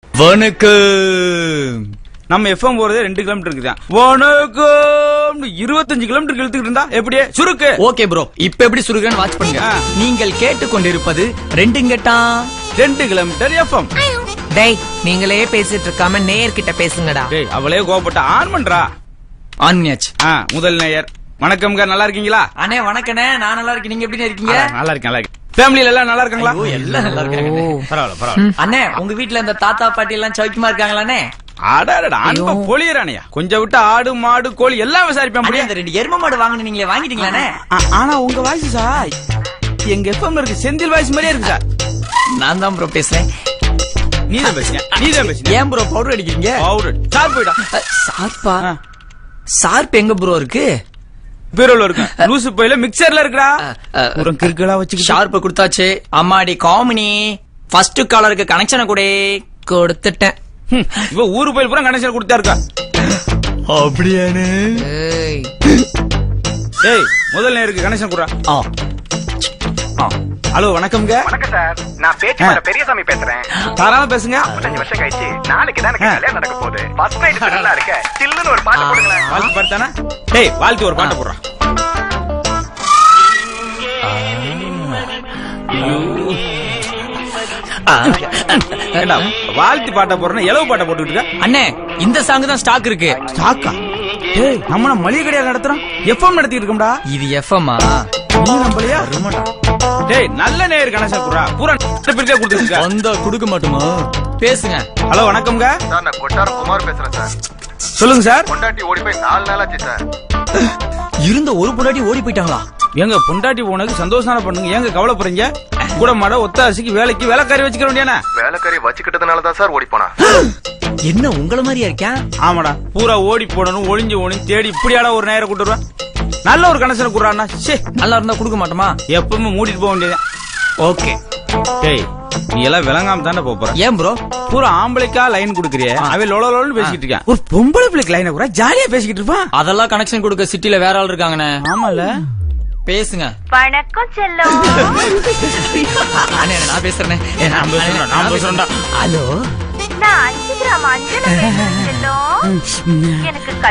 வணக்கம். நம்ம எஃப்எம் போறதே 2 கிலோமீட்டர் இருக்குதான். வணக்கம் 25 கிலோமீட்டர் இழுத்துக்கிட்டு இருந்தா எப்படியே சுருக்கு. ஓகே ப்ரோ, இப்ப எப்படி சுருக்குன்னு வாட்ச் பண்ணுங்க. நீங்கள் கேட்டுக்கொண்டிருப்பது 2 கிலோமீட்டர் எஃப்எம். டேய், நீங்களே பேசிட்டு இருக்காம நேயர்கிட்ட பேசுங்கடா. டேய், அவளே கோபப்பட்ட ஆன் பண்றா. ஆன்யாச்சு. முதல் நேயர். வணக்கம்ங்க, நல்லா இருக்கீங்களா? அண்ணே வணக்கண்ணே, நான் நல்லா இருக்கேன். நீங்க எப்படி இருக்கீங்க? நல்லா இருக்கேன். ஃபேமிலில எல்லாம் நல்லா இருக்காங்களா? எல்லாம் நல்லா இருக்காங்க. பரவாயில்ல. அண்ணே, உங்க வீட்ல இந்த தாத்தா பாட்டி எல்லாம் சௌக்கியமா இருக்காங்களாண்ணே? அடடா, அன்ப பொழியறானயா. கொஞ்சம் விட்டு ஆடு மாடு கோழி எல்லாம் விசாரிப்பேன். அண்ணே, இந்த 2 எரும மாடு வாங்குனீங்களே, வாங்கிட்டீங்களாண்ணே? ஆனா உங்க வாய்ஸ் சார் எங்க எஃப்எம்ல இருக்கு செந்தில் வாய்ஸ் மாதிரியே இருக்கு சார். நான் தான் ப்ரோ பேசுறேன். நீதான் பேசுங்க. ஏன் ப்ரோ பவுடர் அடிக்கிறீங்க? பவுடர் சார் போயிடா. சார்பா? சார்ப் எங்க ப்ரோ இருக்கு? பீரோல இருக்கு. லூசு போயில மிக்சர்ல இருக்குடா. ஒரு கிறுக்கலா வச்சு ஷார்ப்ப கொடுத்தாச்சு. அம்மாடி காமினி, ஃபர்ஸ்ட் காலருக்கு கனெக்ஷனை கூட கொடுத்துட்டேன். இவ ஊரு போயில பூரா கனெக்ஷன் கொடுத்தா இருக்கா. அப்படியானு? டேய், முதல் நேருக்கு கனெக்ஷன் குடுறா. ஹலோ, வணக்கம்ங்க. வணக்கம் சார், நான் பேச்சு பெரியசாமி பேசுறேன். தாராளமா பேசுங்க. 5 வருஷம் கழிச்சு நாளைக்கு தான் எனக்கு கல்யாணம் நடக்க போகுது. ஃபர்ஸ்ட் நைட் நல்லா இருக்க, சில்லுன்னு ஒரு பாட்டு போடுங்களேன். வாழ்த்து பாடுதானா? டேய், வாழ்த்து ஒரு பாட்டு போடுறா. வாழ்த்து பாட்டை போடுறேன், எளவு பாட்டை போட்டுக்கிட்டு இருக்க. அண்ணே, இந்த சாங் தான் ஸ்டாக் இருக்கு. ஸ்டாக்கா? டேய், நம்ம மளிகை கடையா நடத்துறோம், எஃப்எம் நடத்திட்டு இருக்கோம்டா. இது எஃப்எம்மா? நீ நம்பலையா? டேய், நல்ல நேயர் கணேசா குடுறா. பூரா பிரிச்சே கொடுத்துருக்க. வந்தா கொடுக்க மாட்டோமா? பேசுங்க. ஹலோ, வணக்கம்ங்க. சார், நான் கொட்டாரம் குமார் பேசுறேன் சார். சொல்லுங்க சார். பொண்டாட்டி ஓடி போய் 4 நாள் ஆச்சு சார். இருந்த ஒரு பொண்டாட்டி ஓடி போயிட்டாங்களா? எங்க பொண்டாட்டி போனதுக்கு சந்தோஷம் பண்ணுங்க, ஏங்க கவலைப்படுறீங்க? கூட மாட ஒத்தாசிக்கு வேலைக்கு வேலைக்காரி வச்சுக்க வேண்டியானே. வேலைக்காரி வச்சுக்கிட்டதுனால தான் சார் ஓடி போனா. என்ன உங்கள மாதிரியா இருக்கேன்? ஆமாடா, பூரா ஓடி போடணும், ஒளிஞ்சு தேடி இப்படியாடா ஒரு நேரம் கூட்டுருவேன். நல்ல ஒரு கனெக்ஷன் குடுறான்னா. நல்லா இருந்தா கொடுக்க மாட்டோமா? எப்பவுமே மூடிட்டு போக வேண்டியது. ஓகே. டேய், நீ எல்லாம் விளங்காம தானே போற. ஏன் ப்ரோ? பூரா ஆம்பளைக்கா லைன் குடுக்கறிய, அவன் லோலோன்னு பேசிக்கிட்டு இருக்கான். ஒரு பொம்பளை பிள்ளைக்கு லைனை கூட ஜாலியா பேசிக்கிட்டு இருப்பான். அதெல்லாம் கனெக்ஷன் கொடுக்க சிட்டில வேற ஆள் இருக்காங்கண்ணே. ஆமால, பேசுங்க. வணக்கம் செல்லம். அண்ணே, நான் பேசுறேன். நான் பேசுறேன்டா. ஹலோ, நான் 5 கிராம் அஞ்சல பேசுறேன் செல்லம். எனக்கு